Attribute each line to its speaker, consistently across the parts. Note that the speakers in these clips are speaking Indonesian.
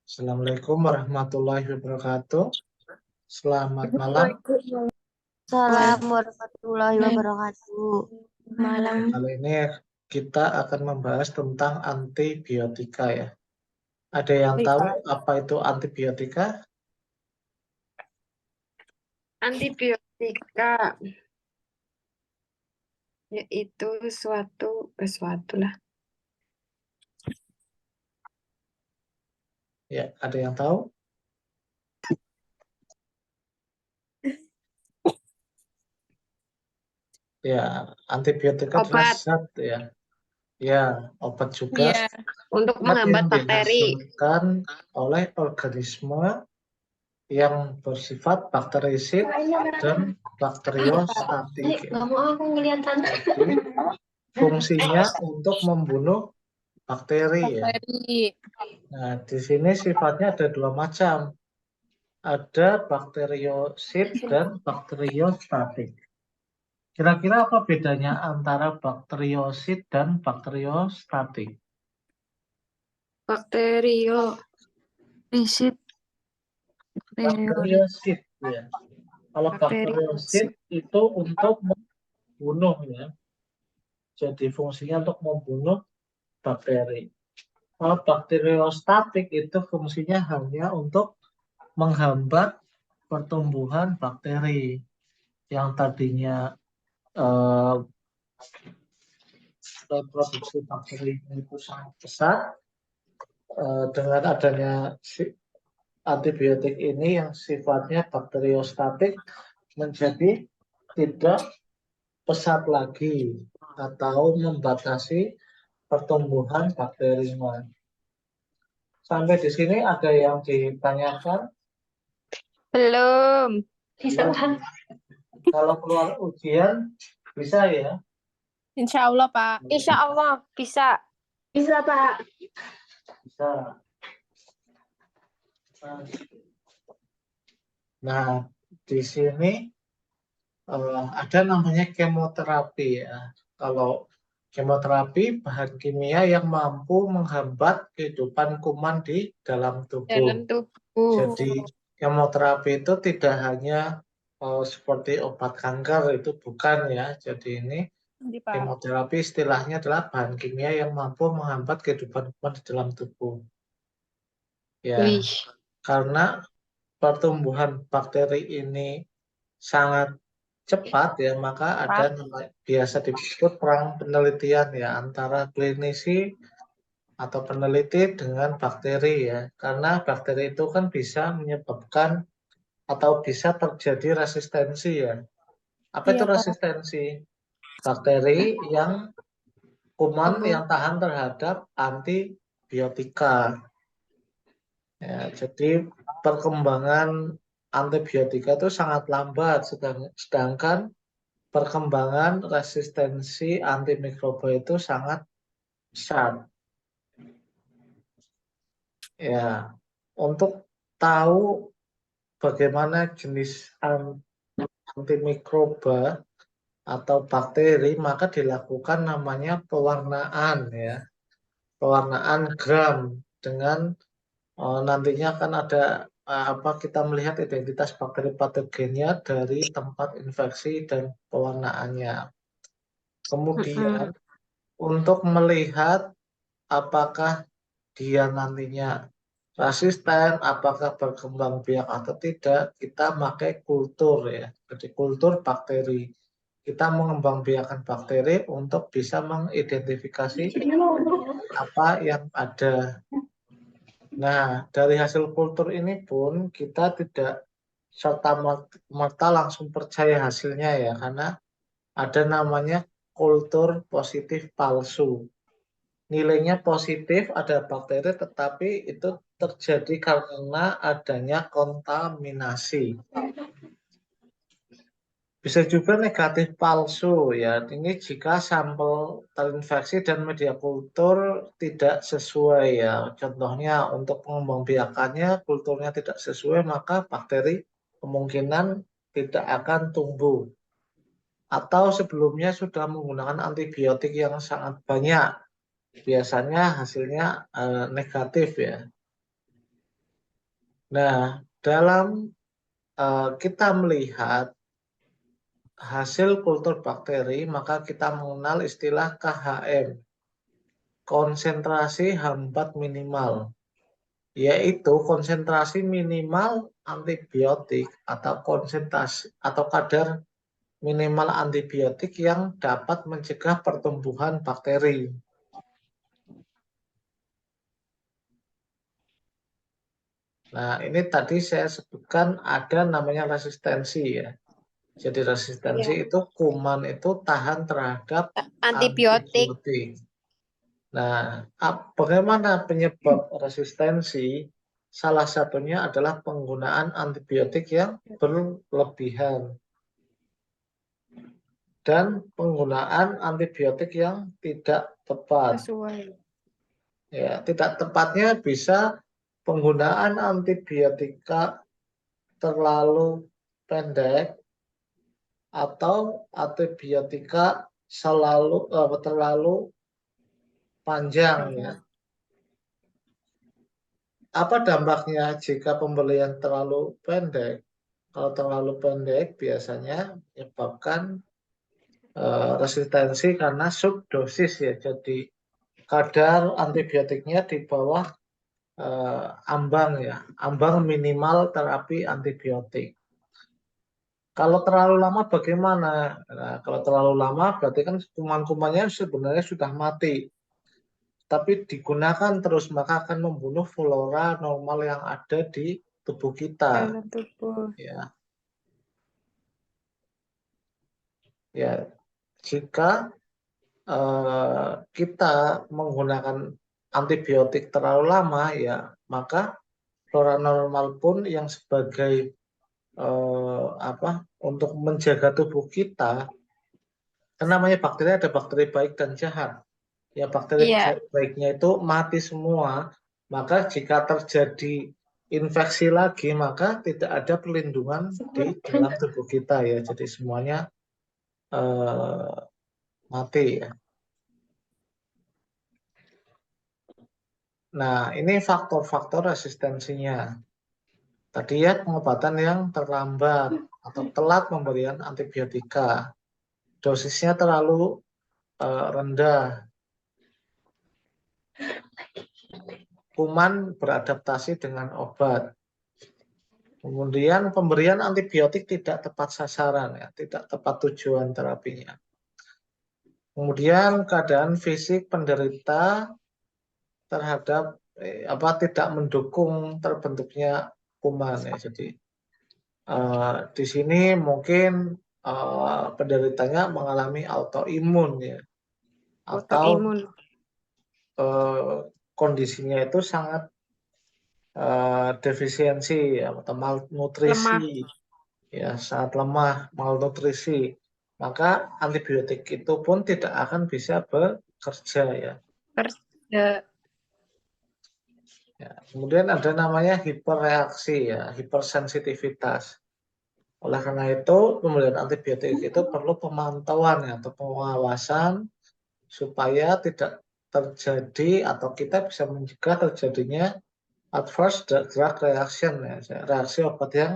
Speaker 1: Assalamualaikum warahmatullahi wabarakatuh. Selamat malam.
Speaker 2: Assalamualaikum warahmatullahi wabarakatuh.
Speaker 3: Malam.
Speaker 1: Kali ini kita akan membahas tentang antibiotika ya. Ada yang tahu apa itu antibiotika?
Speaker 3: Antibiotika yaitu suatu lah.
Speaker 1: Ya, ada yang tahu? Ya, antibiotika adalah
Speaker 3: Obat.
Speaker 1: zat ya. Ya, obat juga.
Speaker 3: Untuk
Speaker 1: Zat
Speaker 3: menghambat
Speaker 1: yang
Speaker 3: bakteri.
Speaker 1: dihasilkan oleh organisme yang bersifat bakterisid dan bakteriostatik.
Speaker 2: Gak mau aku ngeliat tante.
Speaker 1: Jadi, fungsinya untuk membunuh bakteri ya. Nah, di sini sifatnya ada dua macam. Ada bakteriosid dan bakteriostatik. Kira-kira apa bedanya antara bakteriosid dan bakteriostatik?
Speaker 3: Bakteriosid.
Speaker 1: Bakteriosid ya. Kalau bakteriosid itu untuk membunuh ya. Jadi fungsinya untuk membunuh bakteri. Kalau bakteriostatik itu fungsinya hanya untuk menghambat pertumbuhan bakteri yang tadinya reproduksi bakteri itu sangat besar. Dengan adanya antibiotik ini yang sifatnya bakteriostatik menjadi tidak pesat lagi atau membatasi pertumbuhan bakteri. Sampai di sini ada yang ditanyakan?
Speaker 3: Belum.
Speaker 2: Bisa kan?
Speaker 1: Kalau keluar ujian bisa ya?
Speaker 3: Insya Allah, Pak. Insya Allah bisa.
Speaker 2: Bisa, Pak.
Speaker 1: Bisa. Nah, di sini ada namanya kemoterapi ya. Kalau kemoterapi bahan kimia yang mampu menghambat kehidupan kuman di dalam tubuh. Jadi kemoterapi itu tidak hanya seperti obat kanker, itu bukan ya. Jadi ini kemoterapi istilahnya adalah bahan kimia yang mampu menghambat kehidupan kuman di dalam tubuh. Ya, karena pertumbuhan bakteri ini sangat cepat ya, maka ada biasa disebut perang penelitian ya antara klinisi atau peneliti dengan bakteri ya. Karena bakteri itu kan bisa menyebabkan atau bisa terjadi resistensi ya. Apa itu resistensi? Bakteri yang kuman yang tahan terhadap antibiotika. Ya, jadi perkembangan antibiotika itu sangat lambat, sedangkan perkembangan resistensi antimikroba itu sangat besar. Ya, untuk tahu bagaimana jenis antimikroba atau bakteri, maka dilakukan namanya pewarnaan ya, pewarnaan gram dengan nantinya kan ada kita melihat identitas bakteri patogennya dari tempat infeksi dan pewarnaannya. Kemudian untuk melihat apakah dia nantinya resisten, apakah berkembang biak atau tidak, kita pakai kultur ya. Jadi kultur bakteri. Kita mengembangbiakkan bakteri untuk bisa mengidentifikasi apa yang ada. Nah, dari hasil kultur ini pun kita tidak serta-merta langsung percaya hasilnya ya, karena ada namanya kultur positif palsu. Nilainya positif, ada bakteri, tetapi itu terjadi karena adanya kontaminasi. Bisa juga negatif palsu ya. Ini jika sampel terinfeksi dan media kultur tidak sesuai ya. Contohnya untuk pengembangbiakannya kulturnya tidak sesuai, maka bakteri kemungkinan tidak akan tumbuh. Atau sebelumnya sudah menggunakan antibiotik yang sangat banyak. Biasanya hasilnya negatif ya. Nah, dalam kita melihat hasil kultur bakteri, maka kita mengenal istilah KHM, konsentrasi hambat minimal, yaitu konsentrasi minimal antibiotik atau konsentrasi atau kadar minimal antibiotik yang dapat mencegah pertumbuhan bakteri. Nah, ini tadi saya sebutkan ada namanya resistensi ya. Jadi resistensi
Speaker 3: Ya.
Speaker 1: itu kuman itu tahan terhadap
Speaker 3: Antibiotik.
Speaker 1: antibiotik. Nah, bagaimana penyebab resistensi? Salah satunya adalah penggunaan antibiotik yang berlebihan dan penggunaan antibiotik yang tidak tepat.
Speaker 3: Sesuai.
Speaker 1: Ya, tidak tepatnya bisa penggunaan antibiotika terlalu pendek atau antibiotika terlalu panjang ya. Apa dampaknya jika pembelian terlalu pendek? Kalau terlalu pendek biasanya menyebabkan resistensi karena subdosis ya. Jadi kadar antibiotiknya di bawah ambang ya, ambang minimal terapi antibiotik. Kalau terlalu lama bagaimana? Nah, kalau terlalu lama berarti kan kuman-kumannya sebenarnya sudah mati. Tapi digunakan terus maka akan membunuh flora normal yang ada di tubuh kita.
Speaker 3: Dalam tubuh.
Speaker 1: Ya, ya. Jika kita menggunakan antibiotik terlalu lama, ya maka flora normal pun yang sebagai untuk menjaga tubuh kita, kan namanya bakteri ada bakteri baik dan jahat. Ya bakteri
Speaker 3: Iya.
Speaker 1: baiknya itu mati semua, maka jika terjadi infeksi lagi, maka tidak ada perlindungan di dalam tubuh kita ya. Jadi semuanya mati ya. Nah, ini faktor-faktor resistensinya. Tadi ya pengobatan yang terlambat atau telat pemberian antibiotika. Dosisnya terlalu rendah. Kuman beradaptasi dengan obat. Kemudian pemberian antibiotik tidak tepat sasaran ya, tidak tepat tujuan terapinya. Kemudian keadaan fisik penderita terhadap tidak mendukung terbentuknya kuman ya. Jadi di sini mungkin penderitanya mengalami autoimun ya, atau
Speaker 3: Autoimun.
Speaker 1: kondisinya itu sangat defisiensi ya, atau malnutrisi
Speaker 3: Lemah.
Speaker 1: ya, sangat lemah, malnutrisi, maka antibiotik itu pun tidak akan bisa bekerja ya. Ya, kemudian ada namanya hiperreaksi ya, hipersensitivitas. Oleh karena itu, pemberian antibiotik itu perlu pemantauan ya, atau pengawasan supaya tidak terjadi atau kita bisa mencegah terjadinya adverse drug reaction ya, reaksi obat yang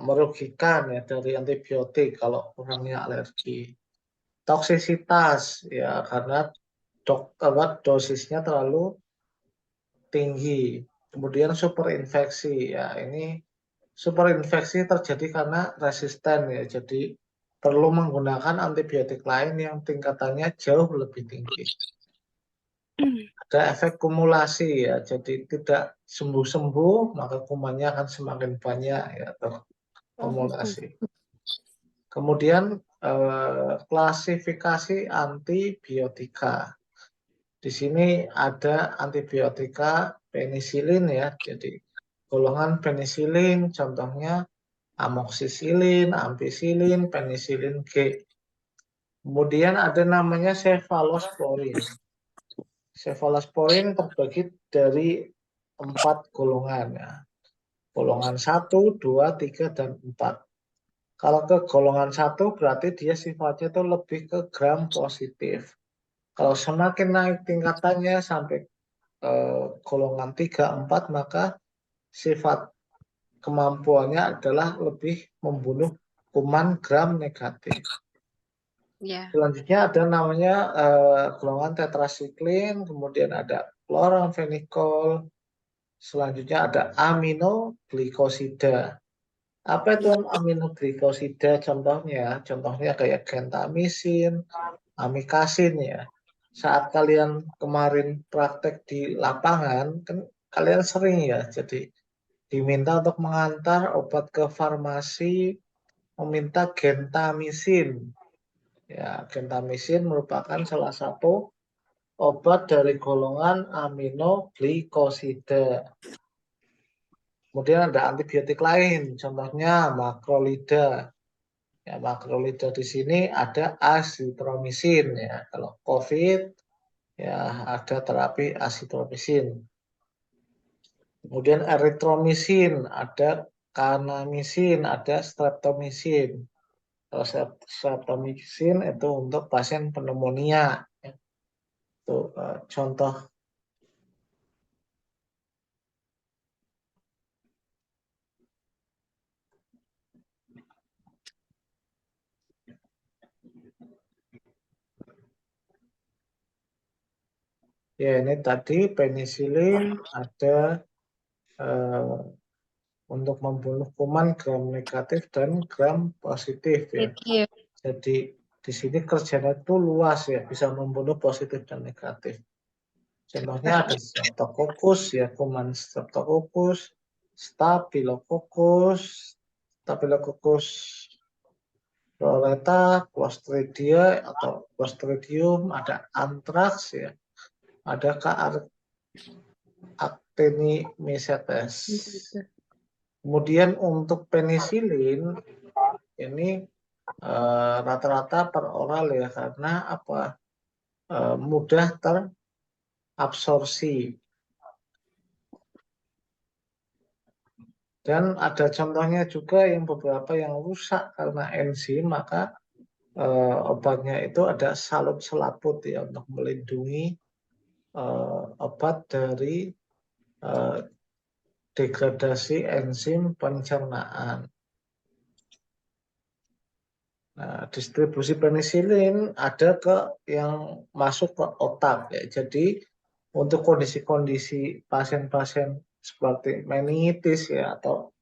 Speaker 1: merugikan ya dari antibiotik kalau kurangnya alergi. Toksisitas ya karena dosisnya terlalu tinggi. Kemudian superinfeksi ya, ini superinfeksi terjadi karena resisten ya. Jadi perlu menggunakan antibiotik lain yang tingkatannya jauh lebih tinggi. Ada efek kumulasi ya. Jadi tidak sembuh-sembuh maka kumannya akan semakin banyak ya, terkumulasi. Kemudian klasifikasi antibiotika. Di sini ada antibiotika penisilin ya. Jadi golongan penisilin contohnya amoksisilin, ampicillin, penisilin G. Kemudian ada namanya cefalosporin. Cefalosporin terbagi dari 4 golongan ya. Golongan 1, 2, 3, dan 4. Kalau ke golongan 1 berarti dia sifatnya itu lebih ke gram positif. Kalau semakin naik tingkatannya sampai golongan 3, 4 maka sifat kemampuannya adalah lebih membunuh kuman gram negatif.
Speaker 3: Ya.
Speaker 1: Selanjutnya ada namanya golongan tetrasiklin, kemudian ada kloramfenikol, selanjutnya ada aminoglikosida. Apa itu aminoglikosida contohnya? Contohnya kayak gentamisin, amikasin ya. Saat kalian kemarin praktek di lapangan, kan kalian sering ya, jadi diminta untuk mengantar obat ke farmasi, meminta gentamisin. Ya, gentamisin merupakan salah satu obat dari golongan aminoglikosida. Kemudian ada antibiotik lain, contohnya makrolida. Ya, makrolida di sini ada azitromisin ya. Kalau COVID ya ada terapi azitromisin. Kemudian eritromisin, ada kanamisin, ada streptomisin. Kalau streptomisin itu untuk pasien pneumonia. Itu contoh. Ya, ini tadi penisilin ada untuk membunuh kuman gram negatif dan gram positif ya.
Speaker 3: Positif.
Speaker 1: Jadi di sini kerjanya itu luas ya, bisa membunuh positif dan negatif. Contohnya ada streptococcus ya, kuman streptococcus, staphylococcus proleta, clostridia atau clostridium, ada anthrax ya, ada actinomycetes. Kemudian untuk penisilin ini rata-rata per oral ya, karena apa? Mudah terabsorpsi. Dan ada contohnya juga yang beberapa yang rusak karena enzim, maka obatnya itu ada salut selaput ya untuk melindungi obat dari degradasi enzim pencernaan. Nah, distribusi penisilin ada ke yang masuk ke otak ya. Jadi untuk kondisi-kondisi pasien-pasien seperti meningitis ya atau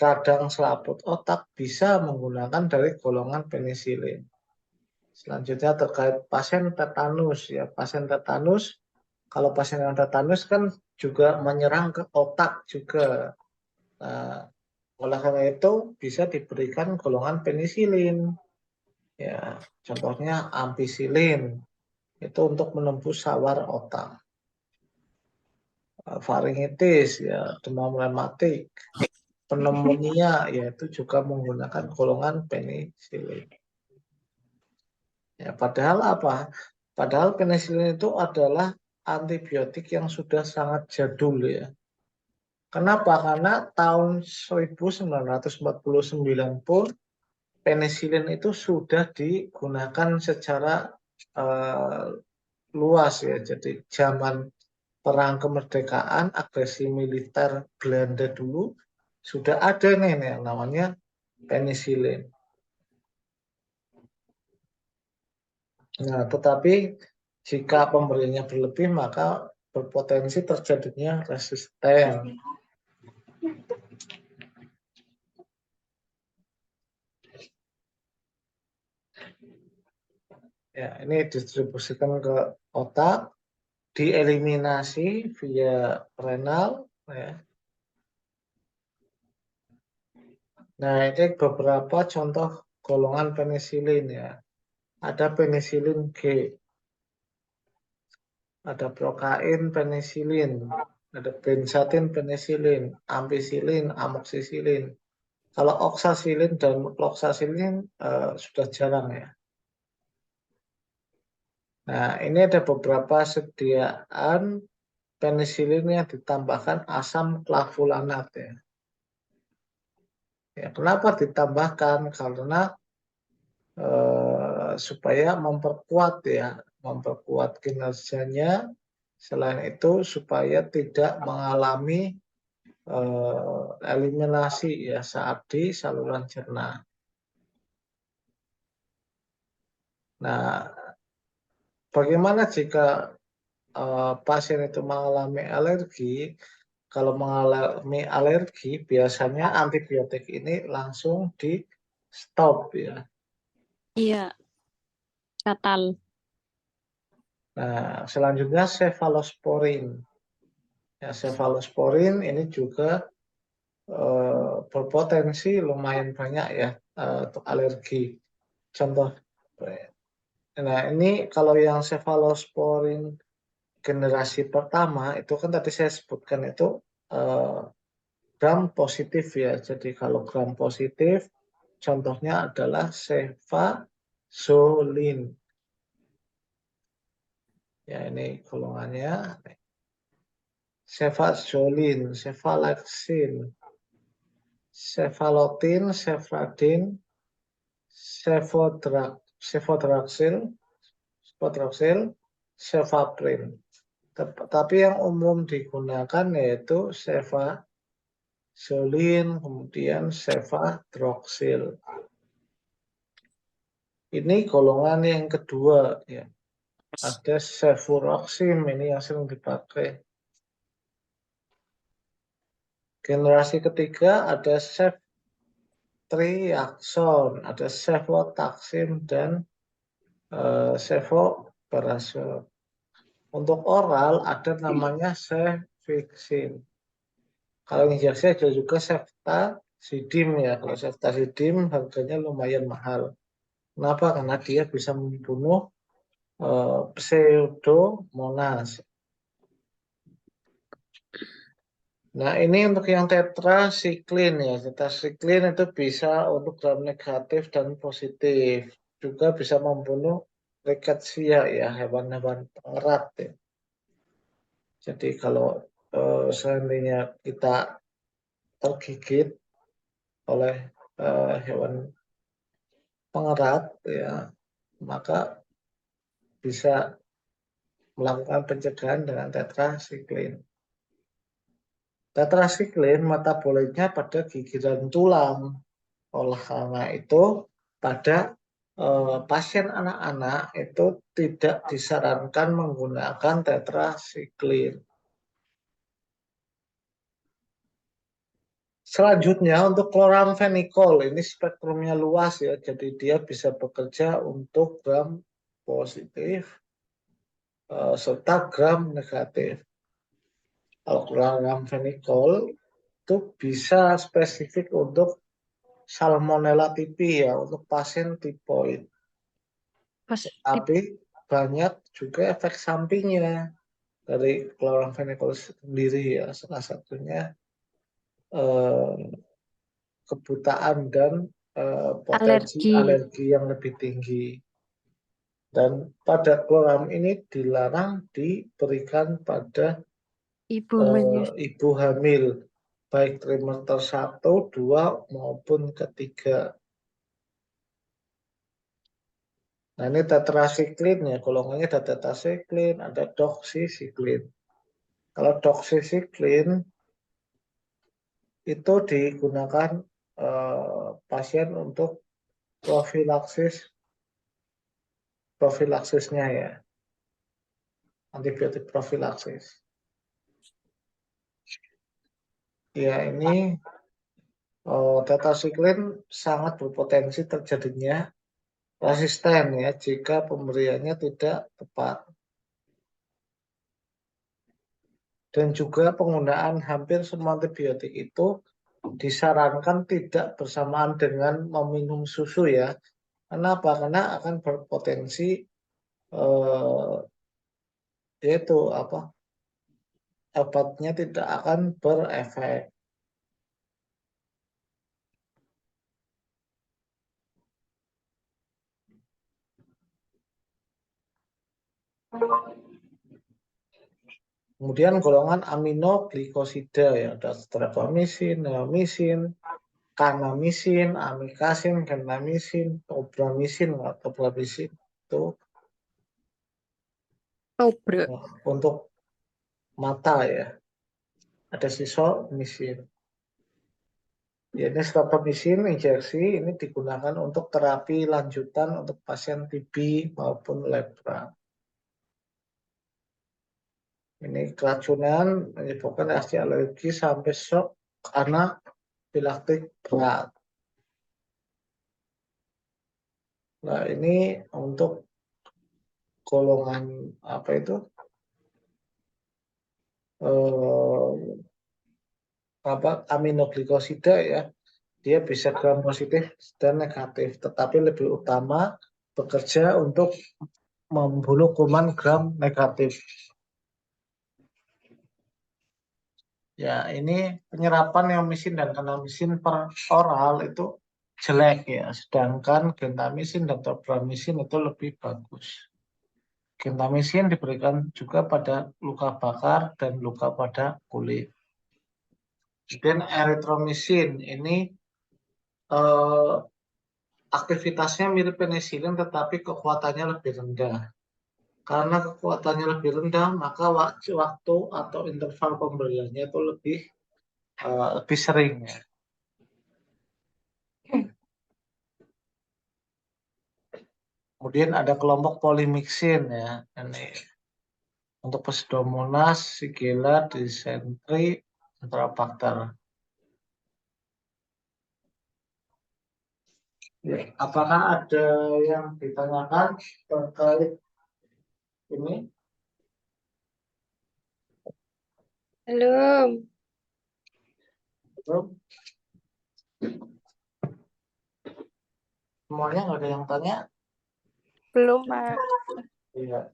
Speaker 1: radang selaput otak bisa menggunakan dari golongan penisilin. Selanjutnya terkait pasien tetanus ya. Pasien tetanus, kalau pasien yang tetanus kan juga menyerang ke otak juga. Nah, oleh karena itu bisa diberikan golongan penisilin. Ya, contohnya ampicillin itu untuk menembus sawar otak. Faringitis ya, demam rematik, pneumonia yaitu juga menggunakan golongan penisilin. Ya, padahal apa? Padahal penisilin itu adalah antibiotik yang sudah sangat jadul ya. Kenapa? Karena tahun 1949 pun penisilin itu sudah digunakan secara luas ya. Jadi zaman perang kemerdekaan, agresi militer Belanda dulu sudah ada nih yang namanya penisilin. Nah, tetapi jika pemberiannya berlebih maka berpotensi terjadinya resisten. Ya, ini distribusikan ke otak, dieliminasi via renal. Ya. Nah, ini beberapa contoh golongan penisilin ya. Ada penisilin G, ada prokain penisilin, ada benzatin penisilin, ampicillin, amoxicillin. Kalau oksasilin dan fluoxasilin sudah jarang ya. Nah, ini ada beberapa sediaan penisilin yang ditambahkan asam clavulanat ya. Ya, kenapa ditambahkan? Karena supaya memperkuat kinerjanya. Selain itu supaya tidak mengalami eliminasi ya saat di saluran cerna. Nah, bagaimana jika pasien itu mengalami alergi? Kalau mengalami alergi, biasanya antibiotik ini langsung di stop ya.
Speaker 4: Iya, fatal.
Speaker 1: Nah, selanjutnya cefalosporin. Ya, cefalosporin ini juga berpotensi lumayan banyak ya untuk alergi. Contoh, nah ini kalau yang cefalosporin generasi pertama itu kan tadi saya sebutkan itu eh, gram positif ya. Jadi kalau gram positif, contohnya adalah cefazolin. Ya ini golongannya cefazolin, cefalexin, cefalotin, cefradin, cefodraxil, cefaprin. Tapi yang umum digunakan yaitu cefazolin, kemudian cefadroxil. Ini golongan yang kedua ya. Ada cefuroxim, ini yang sering dipakai. Generasi ketiga ada ceftriaxone, ada cefotaxim dan cefoperazole. Untuk oral ada namanya cefixim. Kalau injeksi ada juga ceftazidime ya. Kalau ceftazidime harganya lumayan mahal. Kenapa? Karena dia bisa membunuh pseudomonas. Nah, ini untuk yang tetrasiklin ya. Tetrasiklin itu bisa untuk gram negatif dan positif. Juga bisa membunuh rickettsia ya, hewan-hewan pengerat ya. Jadi kalau seandainya kita tergigit oleh hewan pengerat ya, maka bisa melakukan pencegahan dengan tetrasiklin. Tetrasiklin metabolitnya pada gigitan tulang. Oleh karena itu, pada pasien anak-anak itu tidak disarankan menggunakan tetrasiklin. Selanjutnya untuk chloramphenicol, ini spektrumnya luas ya, jadi dia bisa bekerja untuk gram positif serta gram negatif. Kalau chloramphenicol itu bisa spesifik untuk Salmonella typhi ya, untuk pasien tipoid. Tapi banyak juga efek sampingnya dari chloramphenicol sendiri ya, salah satunya kebutaan dan potensi alergi yang lebih tinggi. Dan pada chloram ini dilarang diberikan pada ibu hamil, baik trimester 1, 2 maupun ketiga. Nah ini tetrasiklin ya, golongannya ada tetrasiklin, ada doxycycline. Kalau doxycycline itu digunakan pasien untuk profilaksisnya ya, antibiotik profilaksis. Ya ini tetrasiklin sangat berpotensi terjadinya resisten ya jika pemberiannya tidak tepat. Dan juga penggunaan hampir semua antibiotik itu disarankan tidak bersamaan dengan meminum susu ya. Kenapa? Karena akan berpotensi yaitu obatnya tidak akan berefek. Kemudian golongan aminoglikosida ya, ada streptomisin, neomisin, kanamisin, amikasin, gentamicin, tobramicin itu untuk mata ya. ada sisomycin. Ya, ini streptomycin injeksi ini digunakan untuk terapi lanjutan untuk pasien TB maupun lepra. Ini keracunan menyebabkan reaksi alergi sampai shock karena pilaktik berat. Nah, ini untuk golongan apa itu? Aminoglikosida ya. Dia bisa gram positif dan negatif, tetapi lebih utama bekerja untuk membunuh kuman gram negatif. Ya, ini penyerapan neomycin dan kanamisin per oral itu jelek ya, sedangkan gentamicin dan tobramycin itu lebih bagus. Gentamicin diberikan juga pada luka bakar dan luka pada kulit. Kemudian erythromycin ini aktivitasnya mirip penisilin tetapi kekuatannya lebih rendah. Karena kekuatannya lebih rendah, maka waktu atau interval pemberiannya itu lebih sering ya. Kemudian ada kelompok polimyxin ya. Ini untuk Pseudomonas, Shigella, Dysentery, Enterobacter. Ya, apakah ada yang ditanyakan terkait ini?
Speaker 3: Belum.
Speaker 1: Belum? Semuanya nggak ada yang tanya?
Speaker 3: Belum, Pak.
Speaker 1: Iya.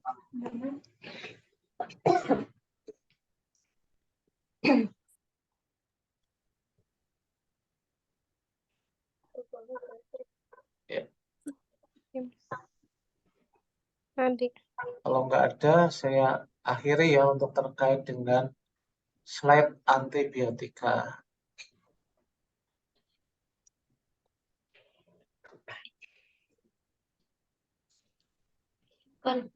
Speaker 1: Ya.
Speaker 3: Nanti.
Speaker 1: Kalau nggak ada, saya akhiri ya untuk terkait dengan slide antibiotika.
Speaker 2: Hmm.